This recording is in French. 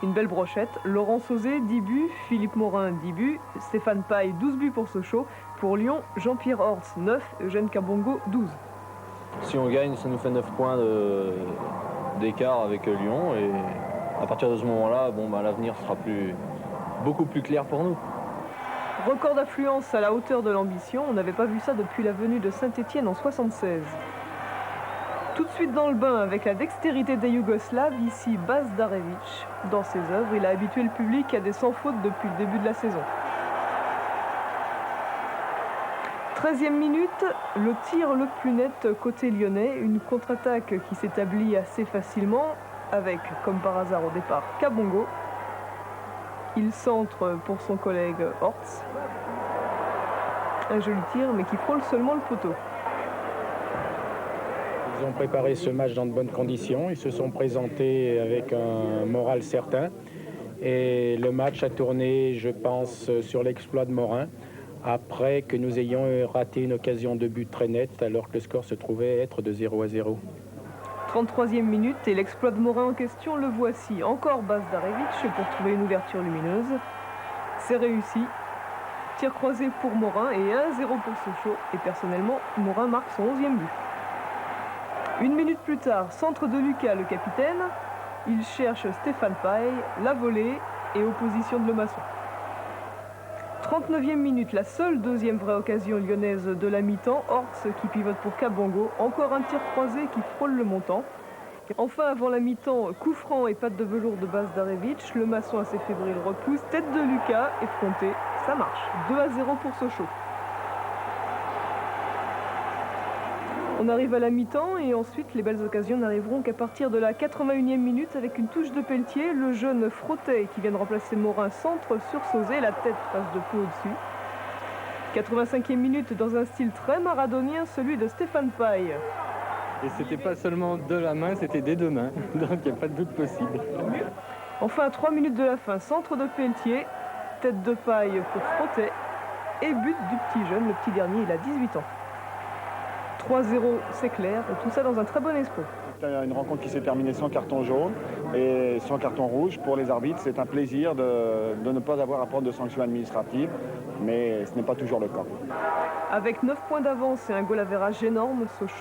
Une belle brochette. Laurent Sauzet, 10 buts. Philippe Morin, 10 buts. Stéphane Paille, 12 buts pour Sochaux. Pour Lyon, Jean-Pierre Hortz, 9. Eugène Kabongo, 12. Si on gagne, ça nous fait 9 points d'écart avec Lyon. Et à partir de ce moment-là, l'avenir sera beaucoup plus clair pour nous. Record d'affluence à la hauteur de l'ambition. On n'avait pas vu ça depuis la venue de Saint-Étienne en 1976. Tout de suite dans le bain avec la dextérité des Yougoslaves, ici Bas Darević. Dans ses œuvres, il a habitué le public à des sans-fautes depuis le début de la saison. 13e minute, le tir le plus net côté lyonnais, une contre-attaque qui s'établit assez facilement avec, comme par hasard au départ, Kabongo. Il centre pour son collègue Hortz. Un joli tir, mais qui frôle seulement le poteau. Ils ont préparé ce match dans de bonnes conditions. Ils se sont présentés avec un moral certain. Et le match a tourné, je pense, sur l'exploit de Morin, après que nous ayons raté une occasion de but très nette, alors que le score se trouvait être de 0-0. 33e minute et l'exploit de Morin en question, le voici. Encore Bas Darević pour trouver une ouverture lumineuse. C'est réussi. Tir croisé pour Morin et 1-0 pour Sochaux. Et personnellement, Morin marque son 11e but. Une minute plus tard, centre de Lucas, le capitaine. Il cherche Stéphane Paille, la volée et opposition de Lemasson. 39e minute, la seule deuxième vraie occasion lyonnaise de la mi-temps. Hortz qui pivote pour Kabongo. Encore un tir croisé qui frôle le montant. Enfin, avant la mi-temps, coup franc et patte de velours de Bas Darević. Lemasson assez fébrile repousse. Tête de Lucas, effronté. Ça marche. 2-0 pour Sochaux. On arrive à la mi-temps et ensuite les belles occasions n'arriveront qu'à partir de la 81e minute avec une touche de Pelletier. Le jeune Frottet qui vient de remplacer Morin centre sur Sauzet, la tête passe de peu au-dessus. 85e minute dans un style très maradonien, celui de Stéphane Paille. Et c'était pas seulement de la main, c'était des deux mains, donc il n'y a pas de doute possible. Enfin, à 3 minutes de la fin, centre de Pelletier, tête de Paille pour Frottet et but du petit jeune, le petit dernier, il a 18 ans. 3-0, c'est clair, et tout ça dans un très bon esprit. C'est une rencontre qui s'est terminée sans carton jaune et sans carton rouge. Pour les arbitres, c'est un plaisir de ne pas avoir à prendre de sanctions administratives, mais ce n'est pas toujours le cas. Avec 9 points d'avance et un goal average énorme, Sochaux